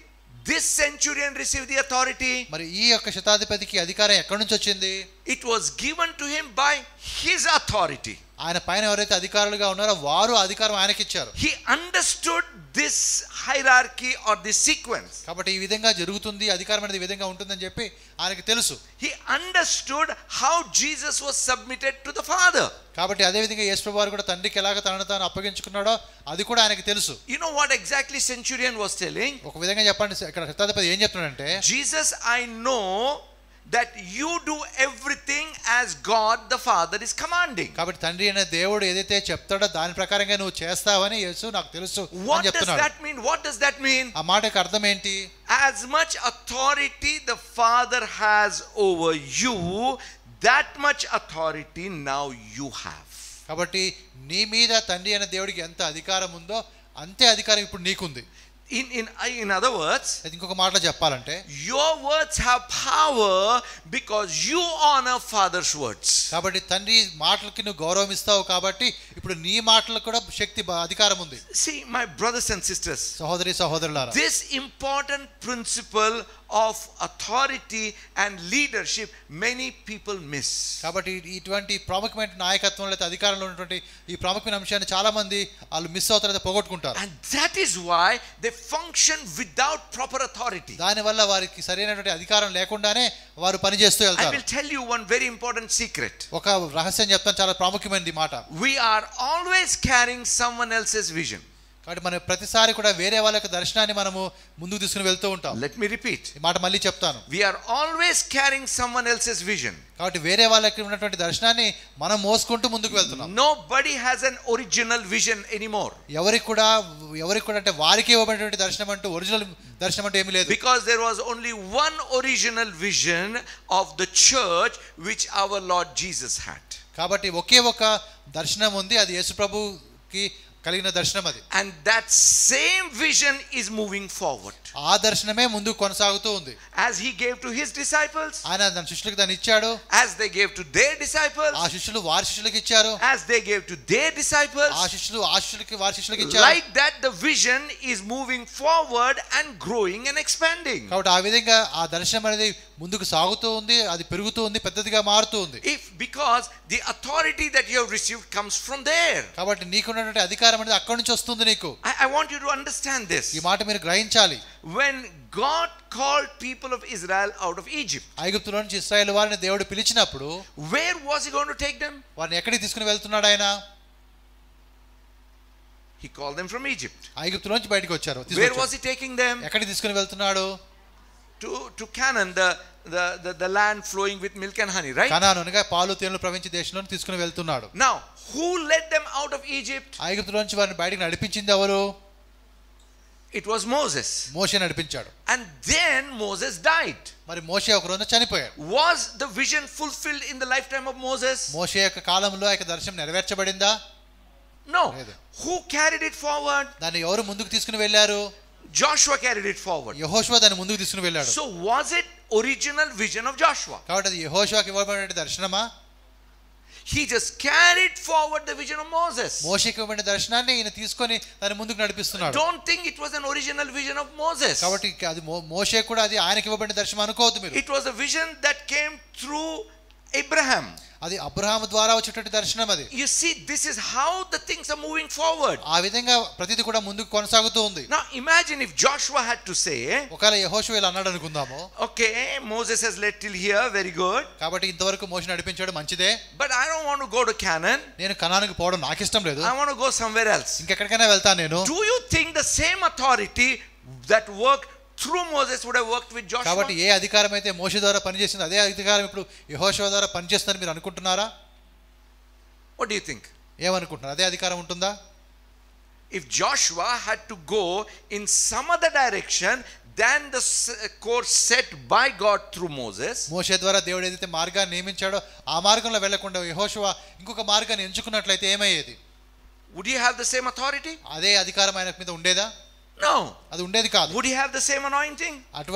this centurion receive the authority? మరి ఈ యొక్క శతాధిపతికి అధికారం ఎక్కడి నుంచి వచ్చింది? It was given to him by his authority. ఆయన పైన ఎవరైతే అధికారులుగా ఉన్నారో వారు అధికారం ఆయనకి ఇచ్చారు. He understood this hierarchy or this sequence. కాబట్టి ఈ విధంగా జరుగుతుంది, అధికారం అనేది ఈ విధంగా ఉంటుందని చెప్పి ఆయనకి తెలుసు. He understood how Jesus was submitted to the Father. కాబట్టి అదే విధంగా యేసు ప్రభువు వారు కూడా తండ్రికి ఎలాగ తనను తాను అప్పగించుకున్నాడో అది కూడా ఆయనకి తెలుసు. You know what exactly centurion was telling? ఒక విధంగా చెప్పండి, ఇక్కడ శతాధిపతి ఏం చెప్తున్నాడంటే, Jesus, I know that you do everything as God the Father is commanding. కాబట్టి తండ్రి అనే దేవుడు ఏదైతే చెప్తాడో దాని ప్రకారంగా నువ్వు చేస్తావని యేసు నాకు తెలుసు అని What does చెప్తున్నాడు. that mean? What does that mean? ఆ మాటకి అర్థం ఏంటి? As much authority the Father has over you, that much authority now you have. కాబట్టి నీ మీద తండ్రి అనే దేవుడికి ఎంత అధికారం ఉందో అంతే అధికారం ఇప్పుడు నీకుంది. In other words, ఇంకొక మాటలో చెప్పాలంటే, your words have power because you honor Father's words. కాబట్టి తండ్రి మాటలకి నువ్వు గౌరవం ఇస్తావు కాబట్టి ఇప్పుడు నీ మాటలకు కూడా శక్తి అధికారం ఉంది. See, my brothers and sisters, సహోదరి సహోదరులారా, this important principle of authority and leadership many people miss. కాబట్టి ఇటువంటి ప్రాముఖ్యమైన నాయకత్వం లేదా అధికారంలో ఉన్నటువంటి ఈ ప్రాముఖ్యమైన అంశాన్ని చాలా మంది వాళ్ళు మిస్ అవుతారు, పోగొట్టుకుంటారు. And that is why they function without proper authority. దానివల్ల వారికి సరైనటువంటి అధికారం లేకుండానే వారు పనిచేస్తూ I వెళ్తారు. will tell you one very important secret. ఒక రహస్యం చెప్తాను, చాలా ప్రాముఖ్యమైనది మాట. We are always carrying someone else's vision. కాబట్టి మనం ప్రతిసారి కూడా వేరే వాళ్ళ యొక్క దర్శనాన్ని మనము ముందుకు తీసుకుని వెళ్తూ ఉంటాం. Let me repeat. ఈ మాట మళ్ళీ చెప్తాను. We are always carrying someone else's vision. కాబట్టి వేరే వాళ్ళకి ఉన్నటువంటి దర్శనాన్ని మనం మోసుకుంటూ ముందుకు వెళ్తున్నాం. Nobody has an original vision anymore. ఎవరికి కూడా అంటే వారికి ఇవ్వబడినటువంటి దర్శనం అంటూ ఒరిజినల్ దర్శనం అంటూ ఏమీ లేదు. Because there was only one original vision of the church which our Lord Jesus had. కాబట్టి ఒకే ఒక దర్శనం ఉంది, అది యేసు ప్రభుకి కలిగిన దర్శనం అది. And that same vision is moving forward. ఆ దర్శనమే ముందుకు కొనసాగుతూ ఉంది. As he gave to his disciples, ఆయన తన శిష్యులకు దాన్ని ఇచ్చాడు. as they gave to their disciples, ఆ శిష్యులు వారి శిష్యులకు ఇచ్చారు. as they gave to their disciples, ఆ శిష్యులు వారి శిష్యులకు ఇచ్చారు. like that the vision is moving forward and growing and expanding. కాబట్టి ఆ విధంగా ఆ దర్శనం అనేది ముందుకు సాగుతూ ఉంది, అది పెరుగుతూ ఉంది, పెద్దదిగా మారుతూ ఉంది. Because the authority that you have received comes from there. కాబట్టి నీకున్నటువంటి అధికారం అనేది అక్కడి నుంచి వస్తుంది నీకు. I want you to understand this. ఈ మాట మీరు గ్రహించాలి. When God called people of Israel out of Egypt, ఐగుప్తులో నుంచి ఇశ్రాయేలు వారిని దేవుడు పిలిచినప్పుడు where was he going to take them? వారిని ఎక్కడికి తీసుకుని వెళ్తున్నాడు ఆయన? He called them from Egypt. ఐగుప్తులో నుంచి బయటికి వచ్చారు. Where was he taking them? ఎక్కడికి తీసుకుని వెళ్తున్నాడు? To Canaan, the land flowing with milk and honey, right? కనాను అనగా పాలు తేనెలు ప్రవహించే దేశంలో తీసుకుని వెళ్తున్నాడు. Now, who led them out of Egypt? ఐగుప్తులో నుంచి వారిని బయటికి నడిపించింది ఎవరు? It was Moses. మోషే నడిపించాడు. And then Moses died. మరి మోషే ఒక రోజు చనిపోయాడు. Was the vision fulfilled in the lifetime of Moses? మోషే యొక్క కాలంలో ఆ దర్శనం నెరవేర్చబడిందా? No. Who carried it forward? దాన్ని ఎవరు ముందుకు తీసుకుని వెళ్ళారు? Joshua carried it forward. యెహోషువ దాన్ని ముందుకు తీసుకుని వెళ్ళాడు. So was it original vision of Joshua? కాబట్టి అది యెహోషువకి ఇవ్వబడిన దర్శనమా? He just carried forward the vision of Moses. మోషేకి ఇవ్వబడిన దర్శనాన్ని ఈయన తీసుకొని దాన్ని ముందుకు నడిపిస్తున్నాడు. Don't think it was an original vision of Moses. కాబట్టి అది మోషే కూడా అది ఆయనకి ఇవ్వబడిన దర్శనం అనుకోవద్దు మీరు. It was a vision that came through Abraham. అది అబ్రహాము ద్వారా వచ్చేటువంటి దర్శనం అది. You see, this is how the things are moving forward. ఆ విధంగా ప్రతిది కూడా ముందుకు కొనసాగుతూ ఉంది. Now imagine if Joshua had to say, ఒకవేళ యెహోషువ ఇలా అన్నాడు అనుకుందాము. okay, Moses has led till here, very good. కాబట్టి ఇంతవరకు మోషే నడిపించాడు, మంచిదే. But I don't want to go to Canaan. నేను కనానుకు పోవడం నాకు ఇష్టం లేదు. I want to go somewhere else. ఇంకెక్కడికైనా వెళ్తాను నేను. Do you think the same authority that worked through Moses would have worked with Joshua? కాబట్టి ఏ అధికారం అయితే మోషే ద్వారా పనిచేసింది అదే అధికారం ఇప్పుడు యెహోషువ ద్వారా పనిచేస్తుందని మీరు అనుకుంటున్నారా? What do you think? ఏమనుకుంటున్నారు? అదే అధికారం ఉంటుందా? If Joshua had to go in some other direction than the course set by God through Moses, మోషే ద్వారా దేవుడు ఏదైతే మార్గాన్ని నియమించాడో ఆ మార్గంలో వెళ్లకుండా యెహోషువ ఇంకొక మార్గాన్ని ఎంచుకున్నట్లయితే ఏమయ్యేది? would he have the same authority? అదే అధికారం ఆయన మీద ఉండేదా? No. అది ఉండేది కాదు. Would he have the same anointing?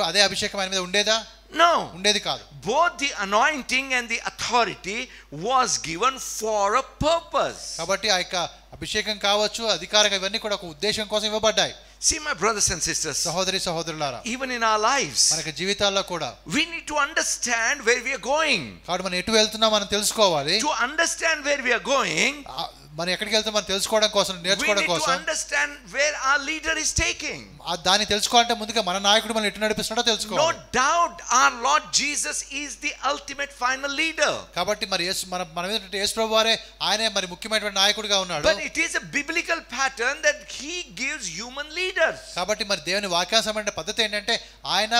అదే అభిషేకం ఆయన మీద ఉండేదా? No. ఉండేది కాదు. Both the anointing and the authority was given for a purpose. కాబట్టి ఆ యొక్క అభిషేకం కావచ్చు, అధికారం ఇవన్నీ కూడా ఒక ఉద్దేశం కోసం ఇవ్వబడ్డాయి. See, my brothers and sisters, సహోదరి సహోదరులారా, even in our lives, మనకి జీవితాల్లో కూడా we need to understand where we are going. కాబట్టి మనం ఎటు వెళ్తున్నాం మనం తెలుసుకోవాలి. To understand where we are going, మనం ఎక్కడికి వెళ్తాం మనం తెలుసుకోవడం కోసం, నేర్చుకోవడం కోసం, we need to understand where our leader is taking. దాన్ని తెలుసుకోవాలంటే ముందుగా మన నాయకుడు మనం ఎటు నడిపిస్తున్నాడో తెలుసుకోవాలి. No doubt our Lord Jesus is the ultimate final leader. కాబట్టి మరి మన మీద యేసు ప్రభువారే ఆయనే మరి ముఖ్యమైనటువంటి నాయకుడిగా ఉన్నాడు. But it is a biblical pattern that he gives human leaders. కాబట్టి మరి దేవుని వాక్యానుసారమైన పద్ధతి ఏంటంటే ఆయన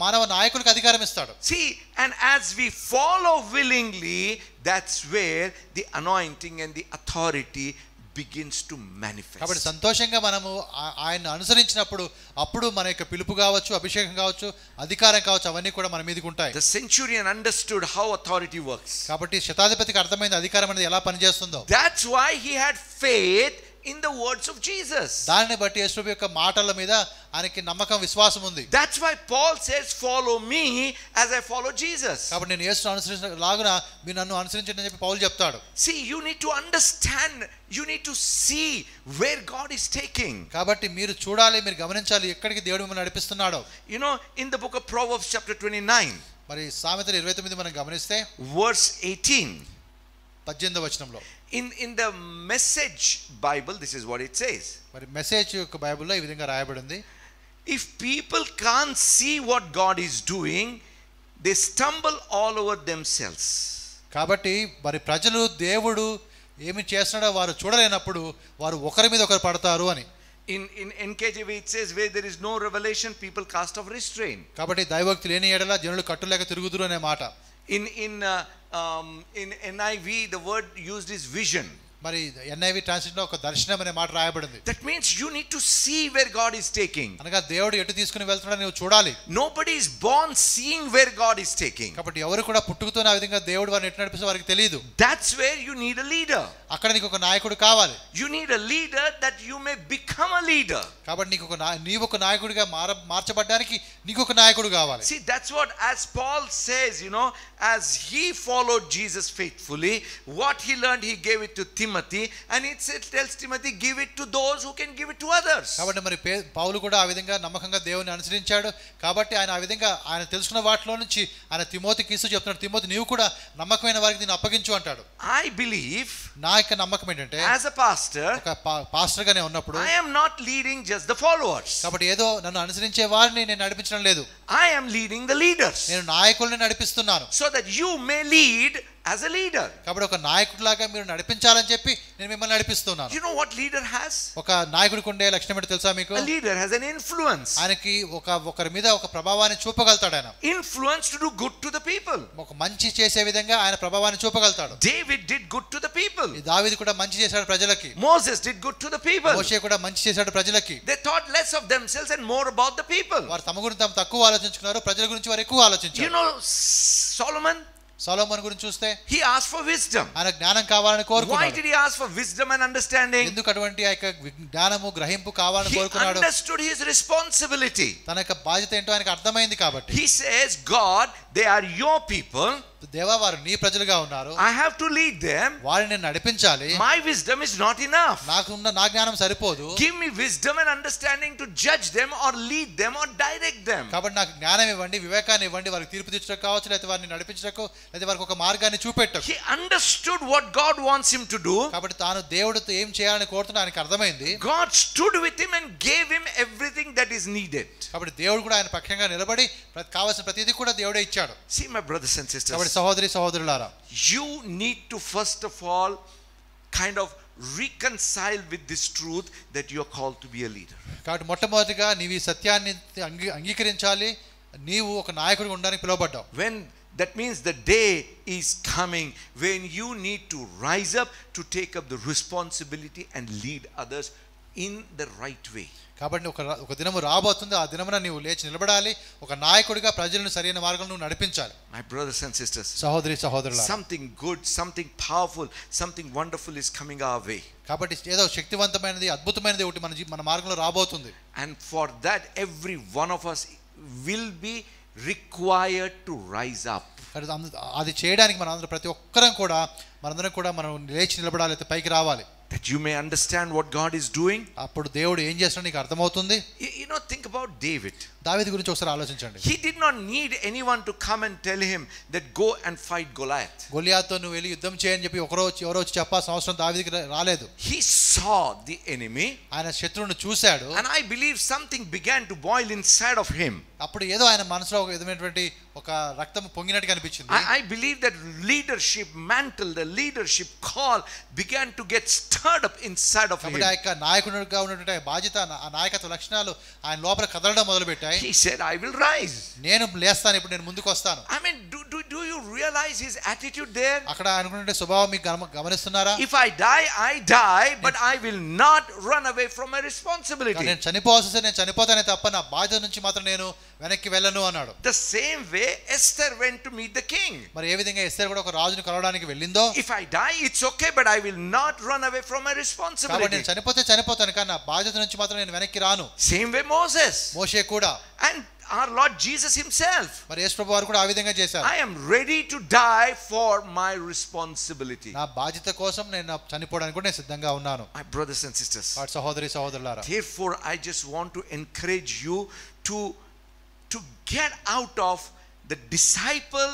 మానవ నాయకులకు అధికారం ఇస్తాడు. See, and as we follow willingly, that's where the anointing and the authority begins to manifest. కాబట్టి సంతోషంగా మనము ఆయన్ని అనుసరించినప్పుడు అప్పుడు మన యొక్క పిలుపు కావచ్చు, అభిషేకం కావచ్చు, అధికారం కావచ్చు, అవన్నీ కూడా మన మీదకి ఉంటాయి. The centurion understood how authority works. కాబట్టి శతాధిపతికి అర్థమైంది అధికారం అనేది ఎలా పనిచేస్తుందో. That's why he had faith in the words of Jesus. దానిని బట్టి యేసు ప్రభు యొక్క మాటల మీద ఆయనకి నమ్మకం, విశ్వాసం ఉంది. That's why Paul says, follow me as I follow Jesus. కాబట్టి నేను యేసును అనుసరించలాగున మీరు నన్ను అనుసరించండి అని చెప్పి పౌలు చెప్తాడు. See, you need to understand, you need to see where God is taking. కాబట్టి మీరు చూడాలి, మీరు గమనించాలి ఎక్కడికి దేవుడు మిమ్మల్ని నడిపిస్తున్నాడో. You know, in the book of Proverbs chapter 29, మరి సామెతలు 29 మనం గమనిస్తే verse 18, 18వ వచనంలో in the Message Bible, this is what it says. మరి మెసేజ్ యొక్క బైబిల్లో ఈ విధంగా రాయబడింది. If people can't see what God is doing, they stumble all over themselves. కాబట్టి మరి ప్రజలు దేవుడు ఏమి చేస్తున్నాడో వారు చూడలేనప్పుడు వారు ఒకరి మీద ఒకరు పడతారు అని. In NKJV it says, where there is no revelation, people cast off restraint. కాబట్టి దైవభక్తి లేని ఎడల జనులు కట్టులేక తిరుగుదురు అనే మాట. In NIV the word used is vision. మరి NIV ట్రాన్స్లేషన్ లో ఒక దర్శనం అనే మాట రాయబడింది. That means you need to see where God is taking. అనగా దేవుడు ఎటు తీసుకుని వెళ్తున్నాడో నువ్వు చూడాలి. Nobody is born seeing where God is taking. కాబట్టి ఎవరు కూడా పుట్టుకతోనే ఆ విధంగా దేవుడు వారిని ఎటు నడిపిస్తాడో వారికి తెలియదు. That's where you need a leader. అక్కడ నీకు ఒక నాయకుడు కావాలి. You need a leader that you may become a leader. కాబట్టి నీవు ఒక నాయకుడిగా మార్చబడడానికి నీకు ఒక నాయకుడు కావాలి. See, that's what, as Paul says, as he followed Jesus faithfully, what he learned he gave it to Timothy, and it tells Timothy, give it to those who can give it to others. కాబట్టి మరి పౌలు కూడా ఆ విధంగా నమ్మకంగా దేవుని అనుసరించాడు. కాబట్టి ఆయన ఆ విధంగా ఆయన తెలుసుకున్న వాటిలో నుంచి ఆయన తిమోతికి ఇస్తూ చెప్తున్నాడు, తిమోతి నీవు కూడా నమ్మకమైన వారికి దీన్ని అప్పగించు అంటాడు. I believe, నా యొక్క నమ్మకం ఏంటంటే, as a pastor, ఒక పాస్టర్ గానే ఉన్నప్పుడు I am not leading just the followers. కాబట్టి ఏదో నన్ను అనుసరించే వారిని నేను నడిపించడం లేదు. I am leading the leaders. నేను నాయకుల్ని నడిపిస్తున్నాను. So that you may lead as a leader. కాబట్టి ఒక నాయకుడిలాగా మీరు నడిపించాలని చెప్పి నేను మిమ్మల్ని నడిపిస్తున్నాను. You know what leader has? ఒక నాయకుడికి ఉండే లక్షణం ఏంటో తెలుసా మీకు? A leader has an influence. ఆయనకి ఒకరి మీద ఒక ప్రభావాన్ని చూపగలుగుతాడు. ఆయన influence to do good to the people. ఒక మంచి చేసే విధంగా ఆయన ప్రభావాన్ని చూపగలుగుతాడు. David did good to the people. దావీదు కూడా మంచి చేశాడు ప్రజలకి. Moses did good to the people. మోషే కూడా మంచి చేశాడు ప్రజలకి. They thought less of themselves and more about the people. వారు తమ గురించి తాము తక్కువ ఆలోచించుకున్నారు, ప్రజల గురించి వారు ఎక్కువ ఆలోచించారు. You know సొలొమోను గురించి చూస్తే he asked for wisdom. ఆయన జ్ఞానం కావాలని కోరుకున్నాడు. Why did he ask for wisdom and understanding? ఎందుకు అటువంటి ఆ యొక్క జ్ఞానము గ్రహింపు కావాలని కోరుకున్నాడు? He understood his responsibility. తన యొక్క బాధ్యత ఏంటో ఆయనకు అర్థమైంది కాబట్టి. He says, God, they are your people. దేవా వారు నీ ప్రజలుగా ఉన్నారు. I have to lead them. వారిని నేను నడిపించాలి. My wisdom is not enough. నా జ్ఞానం సరిపోదు. Give me wisdom and understanding to judge them or lead them or direct them. కాబట్టి నాకు జ్ఞానం ఇవ్వండి, వివేకాన్ని ఇవ్వండి, వారికి తీర్పు తీర్చడం కావచ్చు, లేదా వారిని నడిపించడం, లేదా వారికి ఒక మార్గాన్ని చూపెట్టకు. He understood what God wants him to do. కాబట్టి తాను దేవుడితో ఏం చేయాలని కోరుతున్నా ఆయనకు అర్థమైంది. God stood with him and gave him everything that is needed. కాబట్టి దేవుడు కూడా ఆయన పక్షంగా నిలబడి కావాల్సిన ప్రతిదీ కూడా దేవుడే ఇచ్చాడు. See, my brothers and sisters, కాబట్టి సహోదరి సహోదరులారా, you need to first of all kind of reconcile with this truth that you are called to be a leader. కాబట్టి మొట్టమొదటిగా నీవు ఈ సత్యాన్ని అంగీకరించాలి. నీవు ఒక నాయకుడిగా ఉండడానికి పిలువబడ్డావు. When that means the day is coming when you need to rise up to take up the responsibility and lead others in the right way. కాబట్టి ఒక దినము రాబోతుంది. ఆ దినమున నీవు లేచి నిలబడాలి. ఒక నాయకుడిగా ప్రజలను సరైన మార్గంలో నువ్వు నడిపించాలి. My brothers and sisters, సహోదరి సహోదరులారా, something good, something powerful, something wonderful is coming our way. కాబట్టి ఏదో శక్తివంతమైనది, అద్భుతమైనది ఒకటి మన మార్గంలో రాబోతుంది. And for that every one of us will be required to rise up. అది చేయడానికి మనందరం ప్రతి ఒక్కరం కూడా మనం లేచి నిలబడాలి, పైకి రావాలి. That you may understand what God is doing. అప్పుడు దేవుడు ఏం చేస్తాడో నీకు అర్థమవుతుంది. Think about David. దావీదు గురించి ఒకసారి ఆలోచించండి. He did not need anyone to come and tell him that go and fight Goliath. గొలియాతుతో నువ్వు వెళ్ళి యుద్ధం చేయని చెప్పి ఎవరో వచ్చి చెప్పాల్సిన అవసరం దావీదుకి రాలేదు. He saw the enemy. ఆయన శత్రువును చూశాడు. And I believe something began to boil inside of him. అప్పుడు ఏదో ఆయన మనసులో ఒక విధమైనటువంటి ఒక రక్తం పొంగినట్టుగా అనిపించింది. I believe that leadership mantle, the leadership call began to get stirred up inside of him. కాబట్టి ఆ యొక్క నాయకుడిగా ఉన్నటువంటి బాధ్యత, ఆ నాయకత్వ లక్షణాలు ఆయన లోపల కదలడం మొదలుపెట్టాయి. He said, I will rise. నేను లేస్తాను, ఇప్పుడు నేను ముందుకు వస్తాను. I mean, do you realize his attitude there? అక్కడ అనుకునే స్వభావం మీకు గమనిస్తున్నారా? If I die, I die, but I will not run away from my responsibility. నేను చనిపోవాల్సి నేను చనిపోతానే తప్ప నా బాధ్యత నుంచి మాత్రం నేను వెనక్కి వెళ్ళను అన్నాడు. The same way Esther went to meet the king. మరి ఏ విధంగా ఎస్తేర్ కూడా ఒక రాజుని కలవడానికి వెళ్ళిందో, If I die, it's okay, but I will not run away from my responsibility. కాబట్టి నేను చనిపోతాను కానీ నా బాధ్యత నుంచి మాత్రం నేను వెనక్కి రాను. Same way Moses. మోషే కూడా, and our Lord Jesus himself. మరి యేసు ప్రభువు వారు కూడా ఆ విధంగా చేశారు. I am ready to die for my responsibility. నా బాధ్యత కోసం నేను చనిపోవడానికి కూడా నేను సిద్ధంగా ఉన్నాను. My brothers and sisters, సహోదరి సహోదరులారా, therefore I just want to encourage you to get out of the disciple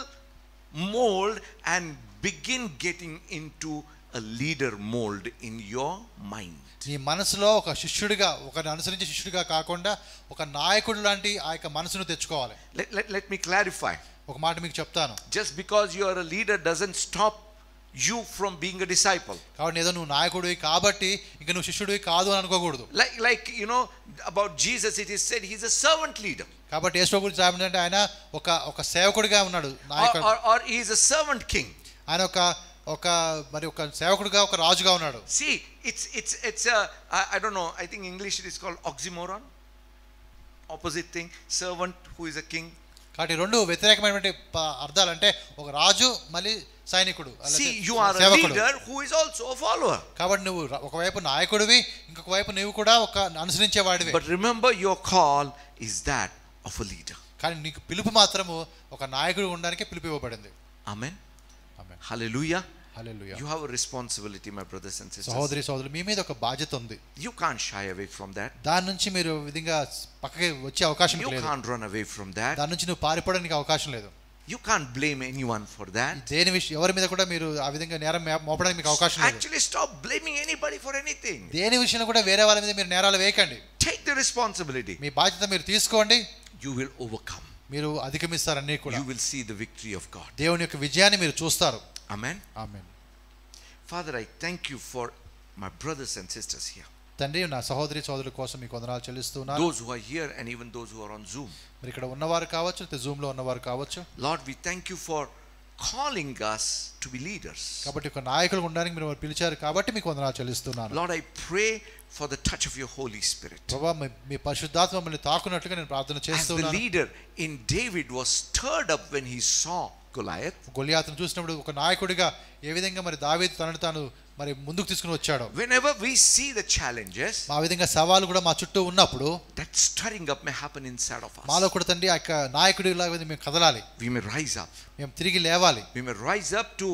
mold and begin getting into a leader mold in your mind. నీ మనసులో ఒక శిష్యుడిగా, ఒకరిని అనుసరించే శిష్యుడిగా కాకుండా ఒక నాయకుడు లాంటి ఆ యొక్క మనసును తెచ్చుకోవాలి. Let me clarify. ఒక మాట మీకు చెప్తాను. Just because you are a leader doesn't stop you from being a disciple. కాబట్టి ఏదో నువ్వు నాయకుడివి కాబట్టి ఇంకా నువ్వు శిష్యుడివి కాదు అని అనుకోకూడదు. Like you know about Jesus, it is said he's a servant leader. కాబట్టి యేసు గురించి చెప్పాలంటే ఆయన ఒక సేవకుడిగా ఉన్నాడు, నాయకుడు. Or he is a servant king. ఆయన ఒక సేవకుడిగా, ఒక రాజుగా ఉన్నాడు. See, it's a I don't know, I think English it is called oxymoron, opposite thing, servant who is a king. కాబట్టి రెండు వ్యతిరేకమైనటువంటి అర్థాలు. అంటే ఒక రాజు మళ్ళీ సైనికుడు. See, you are a leader who is also a follower. కాబట్టి నువ్వు ఒకవైపు నాయకుడివి, ఇంకొక వైపు నువ్వు కూడా ఒక అనుసరించేవాడివి. But remember, your call is that of a leader. కానీ నీకు పిలుపు మాత్రము ఒక నాయకుడు ఉండడానికి పిలుపు ఇవ్వబడింది. Amen. Amen. Hallelujah. Hallelujah. You have a responsibility, my brothers and sisters. సహోదరి సహోదరులు, మీ మీద ఒక బాధ్యత ఉంది. You can't shy away from that. దాని నుంచి మీరు విధంగా పక్కకి వచ్చే అవకాశం లేదు. You can't run away from that. దాని నుంచి నువ్వు పారిపోవడానికి అవకాశం లేదు. You can't blame anyone for that. దేని విషయం ఎవరి మీద కూడా మీరు ఆ విధంగా నేరం మోపడానికి మీకు అవకాశం లేదు. Actually, stop blaming anybody for anything. దేని విషయంలో కూడా వేరే వాళ్ళ మీద మీరు నేరాలు వేయకండి. Take the responsibility. మీ బాధ్యత మీరు తీసుకోండి. You will overcome. మీరు అధిగమిస్తారు అన్నీ కూడా. You will see the victory of God. దేవుని యొక్క విజయాన్ని మీరు చూస్తారు. Amen. Amen. Father, I thank you for my brothers and sisters here. తండ్రి, నా సహోదరి సోదరుల కోసం మీకు వందనాలు చెల్లిస్తున్నాను. Those who are here and even those who are on Zoom. మీరు ఇక్కడ ఉన్నవారు కావచ్చు, లేదా జూమ్ లో ఉన్నవారు కావచ్చు. Lord, we thank you for calling us to be leaders. కాబట్టి ఒక నాయకులుగా ఉండడానికి మీరు పిలిచారు కాబట్టి మీకు వందనాలు చెల్లిస్తున్నాను. Lord, I pray for the touch of your Holy Spirit. ప్రభువా, మీ పరిశుద్ధాత్మ మమ్మల్ని తాకునట్లుగా నేను ప్రార్థన చేస్తున్నాను. As the leader in David was stirred up when he saw Goliath. గొలియాతును చూసినప్పుడు ఒక నాయకుడిగా ఏ విధంగా మరి దావీదు తనను తాను మరి ముందుకు తీసుకుని వచ్చాడు. Whenever we see the challenges, ఆ విధంగా సవాలు కూడా మా చుట్టూ ఉన్నప్పుడు that stirring up may happen inside of us. మాలో కూడా తండ్రి ఆ నాయకుడిలాగా మేము కదలాలి. We may rise up. మేము తిరిగి లేవాలి. We may rise up to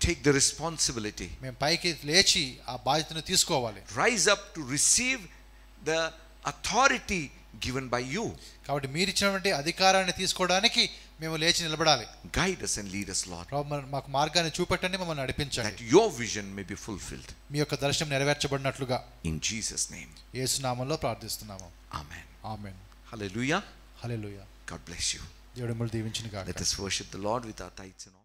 take the responsibility. మేము పైకి లేచి ఆ బాధ్యతను తీసుకోవాలి. Rise up to receive the authority given by you. కాబట్టి మీరు ఇచ్చినటువంటి అధికారాన్ని తీసుకోవడానికి మేము లేచి నిలబడాలి. Guide us and lead us, Lord. మాకు మార్గాన్ని చూపెట్టండి, మమ్మల్ని నడిపించండి. That your vision may be fulfilled. మీ యొక్క దర్శనం నెరవేర్చబడినట్లుగా In Jesus' name. యేసు నామములో ప్రార్థిస్తున్నాము. Amen. Amen. Hallelujah. Hallelujah. God bless you. దేవుడు మిమ్మల్ని దీవించును గాక. Let us worship the Lord with our tithes and